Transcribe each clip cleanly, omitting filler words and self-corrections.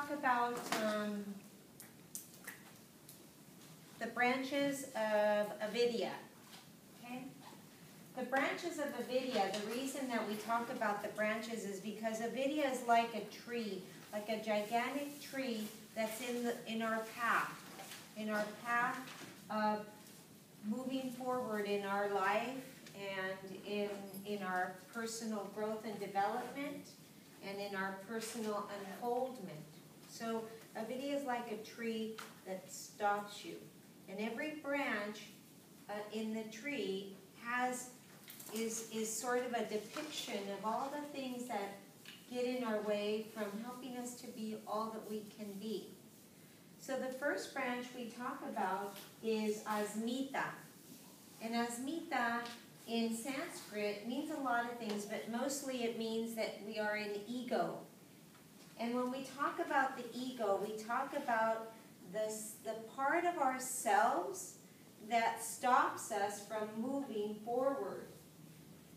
talk about the branches of avidya. Okay? The branches of avidya, the reason that we talk about the branches is because avidya is like a tree, like a gigantic tree that's in our path of moving forward in our life and in our personal growth and development and in our personal unfoldment. So avidya is like a tree that stops you. And every branch in the tree is sort of a depiction of all the things that get in our way from helping us to be all that we can be. So the first branch we talk about is Asmita. And Asmita in Sanskrit means a lot of things, but mostly it means that we are in ego. And when we talk about the ego, we talk about the part of ourselves that stops us from moving forward.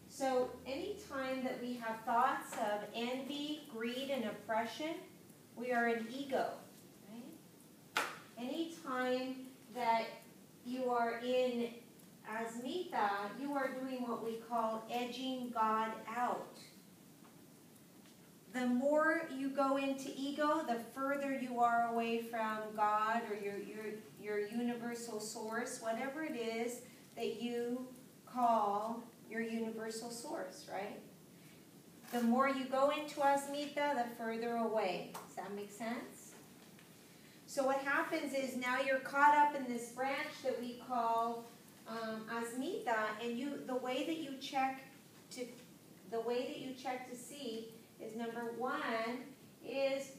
So anytime that we have thoughts of envy, greed, and oppression, we are in ego. Right? Anytime that you are in Asmita, you are doing what we call edging God out. The more you go into ego, the further you are away from God or your universal source, whatever it is that you call your universal source, right? The more you go into Asmita, the further away. Does that make sense? So what happens is now you're caught up in this branch that we call Asmita, and the way that you check to see is number one is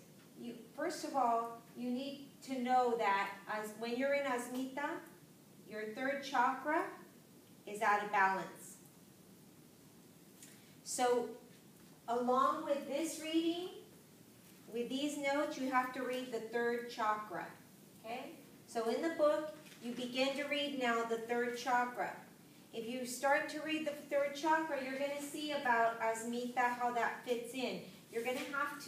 first of all you need to know that when you're in Asmita, your third chakra is out of balance. So along with this reading, with these notes, you have to read the third chakra. Okay? So in the book, you begin to read now the third chakra. If you start to read the third chakra, you're going to see about Asmita, how that fits in. You're going to have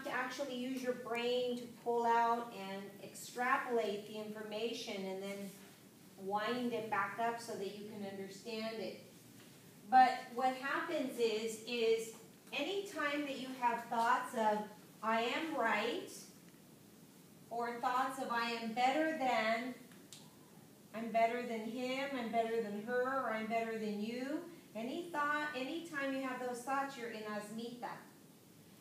to actually use your brain to pull out and extrapolate the information and then wind it back up so that you can understand it. But what happens is anytime that you have thoughts of I am right, or thoughts of I am better than, I'm better than him, I'm better than her, or I'm better than you. Anytime you have those thoughts, you're in Asmita.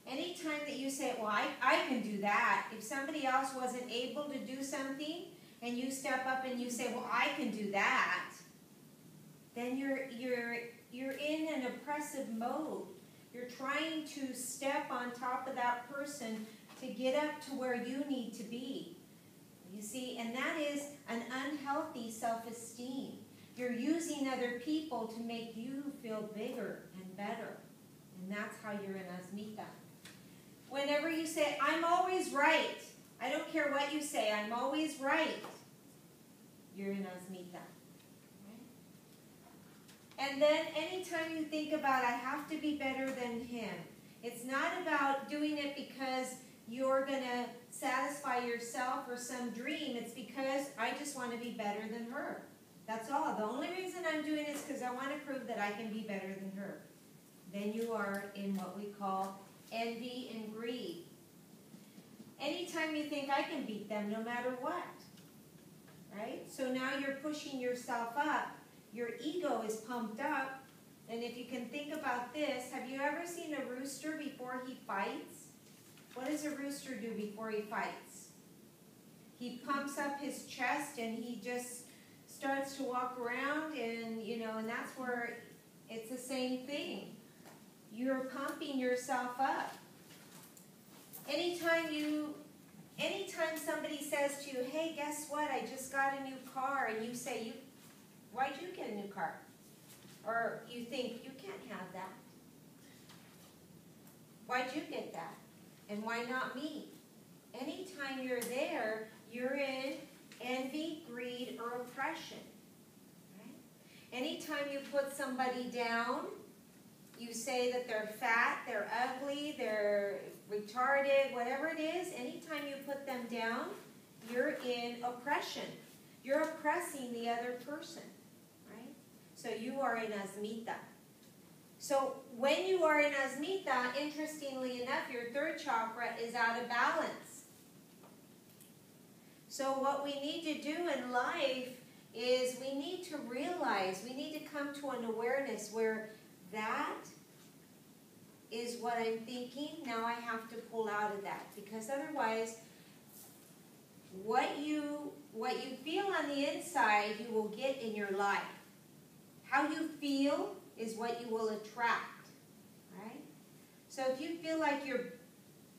Anytime that you say, well, I can do that. If somebody else wasn't able to do something, and you step up and you say, well, I can do that, then you're in an oppressive mode. You're trying to step on top of that person to get up to where you need to be. You see, and that is an unhealthy self-esteem. You're using other people to make you feel bigger and better. And that's how you're in Asmita. Whenever you say, I'm always right, I don't care what you say, I'm always right, you're in Asmita. And then anytime you think about, I have to be better than him, it's not about doing it because you're going to satisfy yourself or some dream. It's because I just want to be better than her. That's all. The only reason I'm doing it is because I want to prove that I can be better than her. Then you are in what we call envy and greed. Anytime you think I can beat them no matter what. Right? So now you're pushing yourself up. Your ego is pumped up. And if you can think about this, have you ever seen a rooster before he fights? What does a rooster do before he fights? He pumps up his chest and he just starts to walk around, and and that's where it's the same thing. You're pumping yourself up. Anytime somebody says to you, hey, guess what? I just got a new car, and you say, why'd you get a new car? Or you think, you can't have that. Why'd you get that? And why not me? Anytime you're there, you're in envy, greed, or oppression. Right? Anytime you put somebody down, you say that they're fat, they're ugly, they're retarded, whatever it is, anytime you put them down, you're in oppression. You're oppressing the other person, right? So you are in Asmita. So when you are in Asmita, interestingly enough, your third chakra is out of balance. So what we need to do in life is we need to realize, we need to come to an awareness where that is what I'm thinking. Now I have to pull out of that, because otherwise what you feel on the inside you will get in your life. How you feel is what you will attract, right? So if you feel like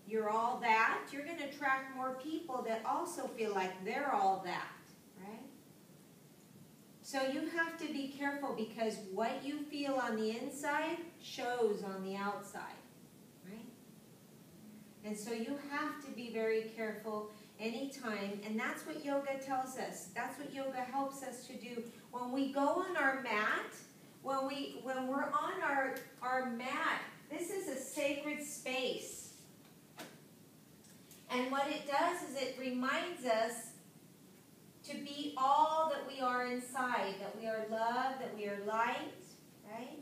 you're all that, you're going to attract more people that also feel like they're all that, right? So you have to be careful, because what you feel on the inside shows on the outside, right? And so you have to be very careful anytime, and that's what yoga tells us. That's what yoga helps us to do. When we go on our mat, when we're on our mat, this is a sacred space. And what it does is it reminds us to be all that we are inside, that we are love, that we are light, right?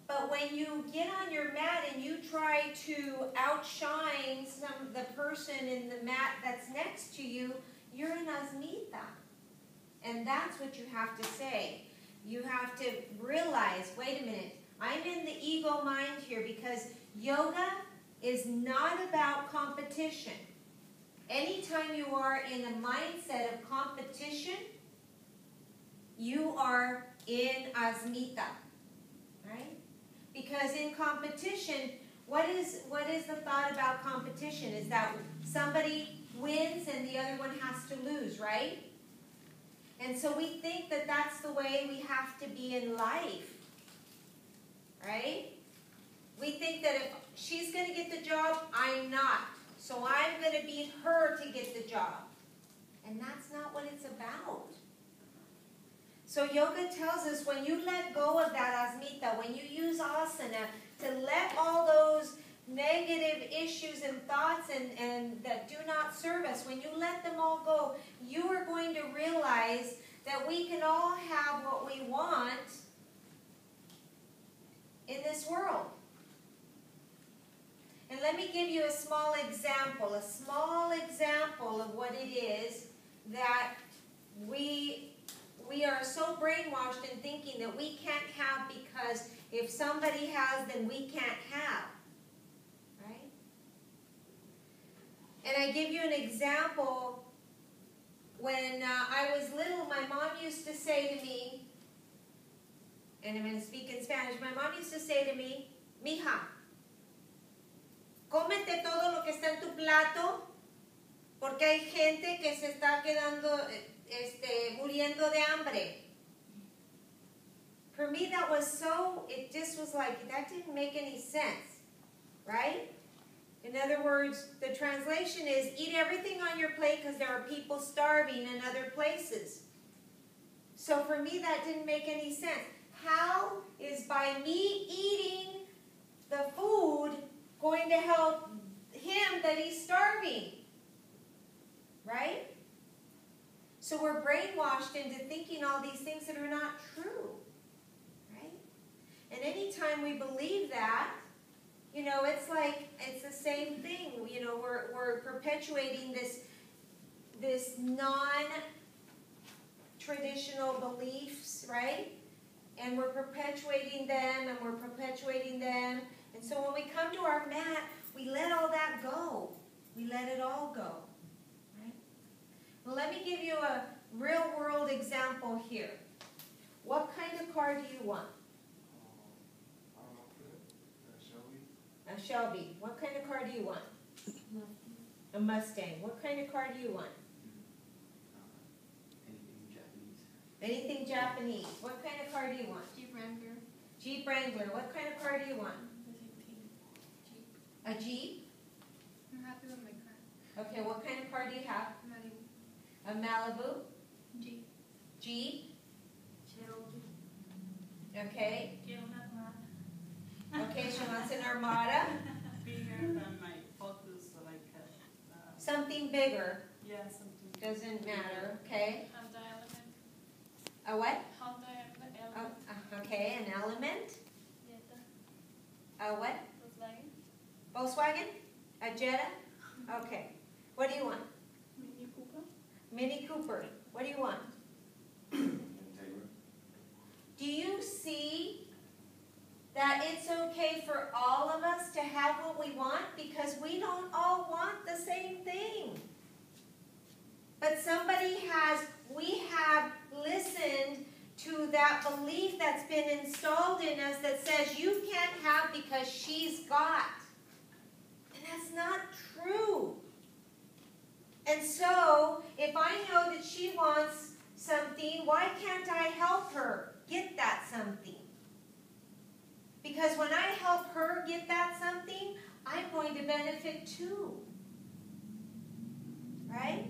But when you get on your mat and you try to outshine the person in the mat that's next to you, you're in Asmita. And that's what you have to say. You have to realize, wait a minute, I'm in the ego mind here, because yoga is not about competition. Anytime you are in a mindset of competition, you are in Asmita, right? Because in competition, what is the thought about competition? Is that somebody wins and the other one has to lose, right? And so we think that that's the way we have to be in life, right? We think that if she's going to get the job, I'm not. So I'm going to beat her to get the job. And that's not what it's about. So yoga tells us when you let go of that Asmita, when you use asana to let all those negative issues and thoughts and that do not serve us, when you let them all go, you are going to realize that we can all have what we want in this world. And let me give you a small example of what it is that we are so brainwashed in thinking that we can't have, because if somebody has, then we can't have, right? And I give you an example. When I was little, my mom used to say to me, and I'm going to speak in Spanish, my mom used to say to me, mija, cómete todo lo que está en tu plato, porque hay gente que se está quedando, muriendo de hambre. For me, that was so, it just was like, that didn't make any sense, right? In other words, the translation is, eat everything on your plate because there are people starving in other places. So for me, that didn't make any sense. How is by me eating the food going to help him that he's starving? Right? So we're brainwashed into thinking all these things that are not true. Right? And anytime we believe that, you know, it's like, it's the same thing. You know, we're perpetuating this non-traditional beliefs, right? And we're perpetuating them, and we're perpetuating them. And so when we come to our mat, we let all that go. We let it all go, right? Well, let me give you a real-world example here. What kind of car do you want? A Shelby. What kind of car do you want? A Mustang. What kind of car do you want? Anything Japanese. Anything Japanese. What kind of car do you want? Jeep Wrangler. Jeep Wrangler. What kind of car do you want? Jeep. A Jeep? I'm happy with my car. Okay, what kind of car do you have? Malibu. A Malibu? Jeep. Jeep? Cherokee. Okay. Quiero una wants an armada. Bigger than my focus, like Something bigger. yeah, something. Doesn't matter, okay? Honda Element. A what? Honda Oh, Element. okay, an element. Jetta. A what? Volkswagen. Volkswagen? A Jetta? Okay. What do you want? Mini Cooper. Mini Cooper. What do you want? Do you see that it's okay for all of us to have what we want? Because we don't all want the same thing. But we have listened to that belief that's been installed in us that says you can't have because she's got. And that's not true. And so, if I know that she wants something, why can't I help her get that something? Because when I help her get that something, I'm going to benefit too. Right?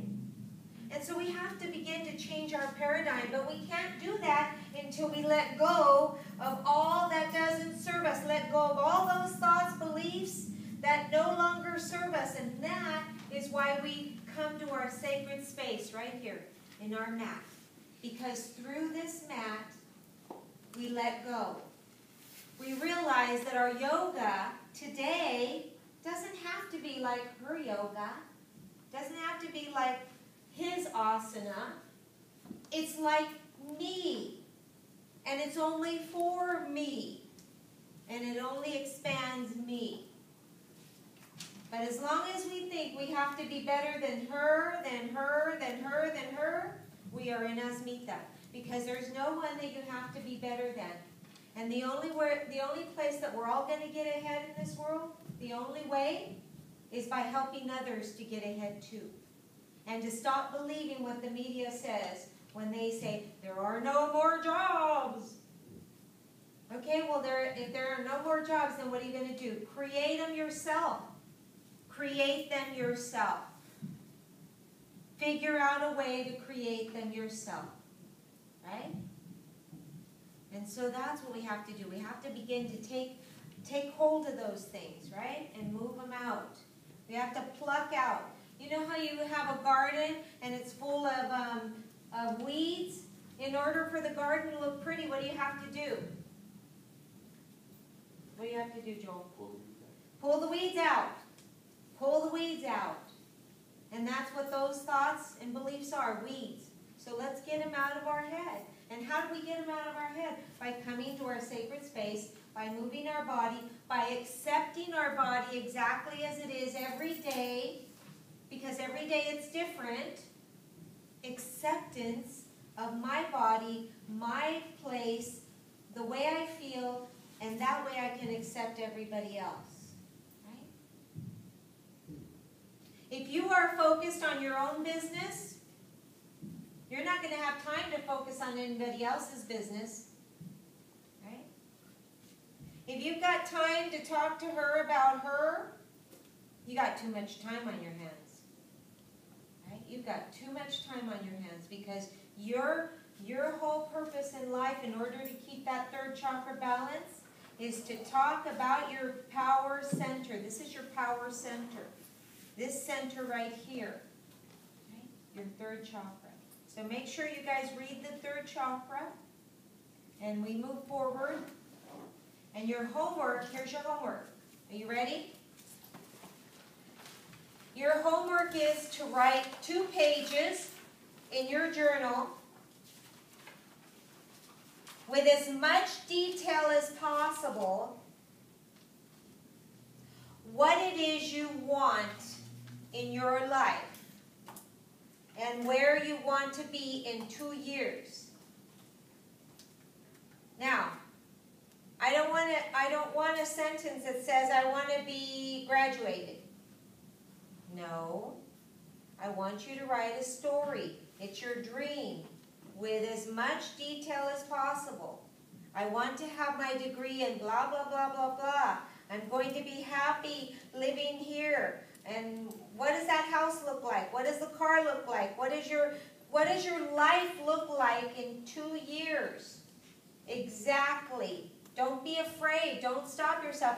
And so we have to begin to change our paradigm, but we can't do that until we let go of all that doesn't serve us. Let go of all those thoughts, beliefs that no longer serve us. And that is why we come to our sacred space right here in our mat. Because through this mat, we let go. We realize that our yoga today doesn't have to be like her yoga. Doesn't have to be like his asana. It's like me. And it's only for me. And it only expands me. But as long as we think we have to be better than her, than her, than her, than her, we are in Asmita. Because there's no one that you have to be better than. And the only place that we're all going to get ahead in this world, the only way, is by helping others to get ahead too. And to stop believing what the media says when they say, there are no more jobs. Okay, well, if there are no more jobs, then what are you going to do? Create them yourself. Create them yourself. Figure out a way to create them yourself. Right? And so that's what we have to do. We have to begin to take hold of those things, right? And move them out. We have to pluck out. You know how you have a garden and it's full of weeds? In order for the garden to look pretty, what do you have to do? What do you have to do, Joel? Pull the weeds out. Pull the weeds out. And that's what those thoughts and beliefs are, weeds. So let's get them out of our head. And how do we get them out of our head? By coming to our sacred space, by moving our body, by accepting our body exactly as it is every day, because every day it's different. Acceptance of my body, my place, the way I feel, and that way I can accept everybody else. Right? If you are focused on your own business, you're not going to have time to focus on anybody else's business. Right? If you've got time to talk to her about her, you got too much time on your hands. Right? You've got too much time on your hands because your whole purpose in life, in order to keep that third chakra balance, is to talk about your power center. This is your power center. This center right here. Okay? Your third chakra. So make sure you guys read the third chakra. And we move forward. And your homework, here's your homework. Are you ready? Your homework is to write 2 pages in your journal with as much detail as possible what it is you want in your life and where you want to be in 2 years. Now, I don't want a sentence that says I want to be graduated. No. I want you to write a story. It's your dream with as much detail as possible. I want to have my degree in blah, blah, blah, blah, blah. I'm going to be happy living here. And what does that house look like? What does the car look like? What does your life look like in 2 years? Exactly. Don't be afraid. Don't stop yourself.